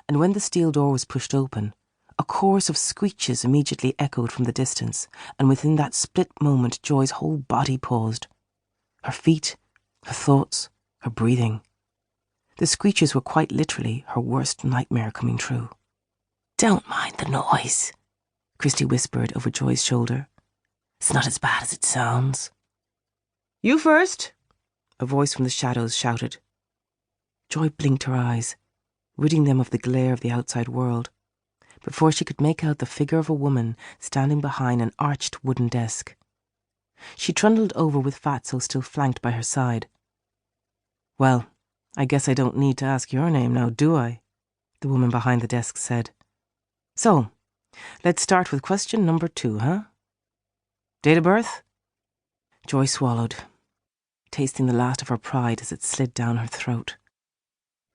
and when the steel door was pushed open, a chorus of screeches immediately echoed from the distance, and within that split moment Joy's whole body paused. Her feet, her thoughts, her breathing. The screeches were quite literally her worst nightmare coming true. "Don't mind the noise," Christy whispered over Joy's shoulder. "It's not as bad as it sounds." "You first," a voice from the shadows shouted. Joy blinked her eyes, ridding them of the glare of the outside world, before she could make out the figure of a woman standing behind an arched wooden desk. She trundled over with Fatso still flanked by her side. "Well, I guess I don't need to ask your name now, do I?" the woman behind the desk said. "So, let's start with question number 2, huh? Date of birth?" Joy swallowed, tasting the last of her pride as it slid down her throat.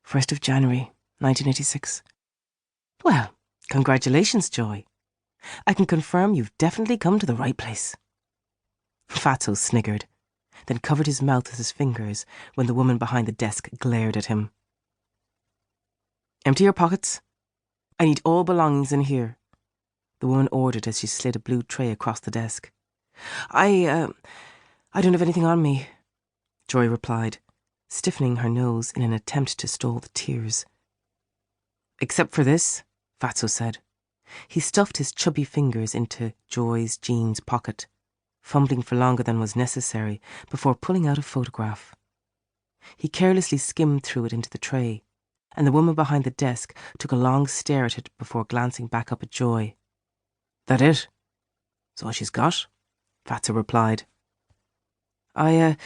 1st of January, 1986. "Well, congratulations, Joy. I can confirm you've definitely come to the right place." Fatso sniggered, then covered his mouth with his fingers when the woman behind the desk glared at him. "Empty your pockets. I need all belongings in here," the woman ordered as she slid a blue tray across the desk. I don't have anything on me," Joy replied, stiffening her nose in an attempt to stall the tears. "Except for this," Fatso said. He stuffed his chubby fingers into Joy's jeans pocket, fumbling for longer than was necessary before pulling out a photograph. He carelessly skimmed through it into the tray, and the woman behind the desk took a long stare at it before glancing back up at Joy. "That it? That's all she's got?" Fatso replied. I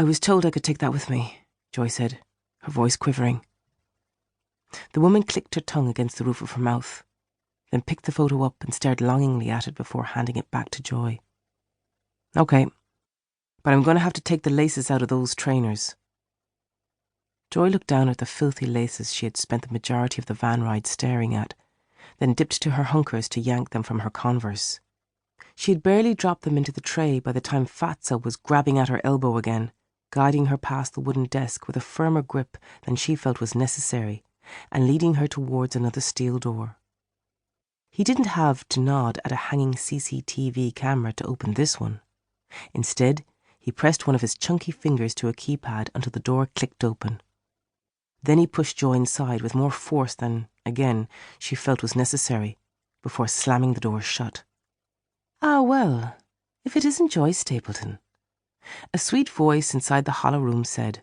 was told I could take that with me," Joy said, her voice quivering. The woman clicked her tongue against the roof of her mouth, then picked the photo up and stared longingly at it before handing it back to Joy. "Okay, but I'm going to have to take the laces out of those trainers." Joy looked down at the filthy laces she had spent the majority of the van ride staring at, then dipped to her hunkers to yank them from her Converse. She had barely dropped them into the tray by the time Fatso was grabbing at her elbow again, guiding her past the wooden desk with a firmer grip than she felt was necessary, and leading her towards another steel door. He didn't have to nod at a hanging CCTV camera to open this one. Instead, he pressed one of his chunky fingers to a keypad until the door clicked open. Then he pushed Joy inside with more force than, again, she felt was necessary, before slamming the door shut. "Ah, well, if it isn't Joy Stapleton," a sweet voice inside the hollow room said.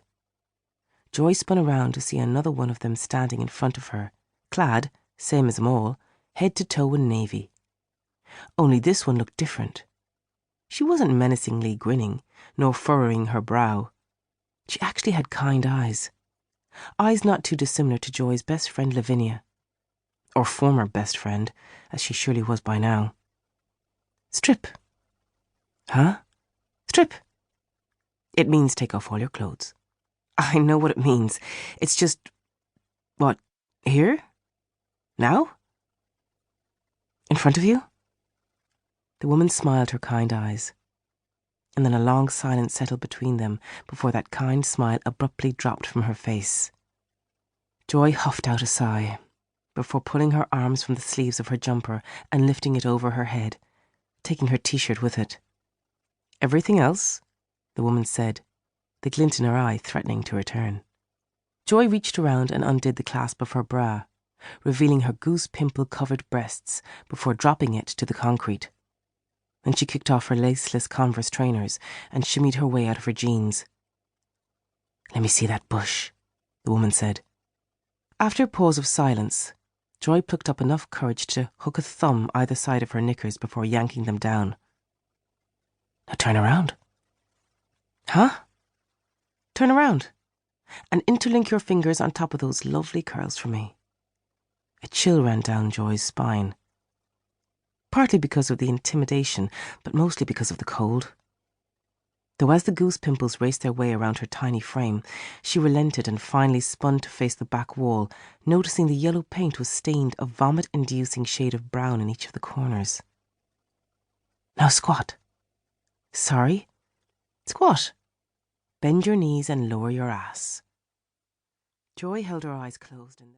Joy spun around to see another one of them standing in front of her, clad, same as them all, head to toe in navy. Only this one looked different. She wasn't menacingly grinning, nor furrowing her brow. She actually had kind eyes. Eyes not too dissimilar to Joy's best friend Lavinia. Or former best friend, as she surely was by now. "Strip." "Huh? Strip." "It means take off all your clothes." "I know what it means. It's just... What, here? Now? In front of you?" The woman smiled her kind eyes, and then a long silence settled between them before that kind smile abruptly dropped from her face. Joy huffed out a sigh, before pulling her arms from the sleeves of her jumper and lifting it over her head, taking her t-shirt with it. "Everything else?" the woman said, the glint in her eye threatening to return. Joy reached around and undid the clasp of her bra, revealing her goose-pimple-covered breasts before dropping it to the concrete. Then she kicked off her laceless Converse trainers and shimmied her way out of her jeans. "Let me see that bush," the woman said. After a pause of silence, Joy plucked up enough courage to hook a thumb either side of her knickers before yanking them down. "Now turn around." "Huh?" "Turn around, and interlink your fingers on top of those lovely curls for me." A chill ran down Joy's spine. Partly because of the intimidation, but mostly because of the cold. Though as the goose pimples raced their way around her tiny frame, she relented and finally spun to face the back wall, noticing the yellow paint was stained a vomit-inducing shade of brown in each of the corners. "Now squat." "Sorry?" "Squat. Bend your knees and lower your ass." Joy held her eyes closed and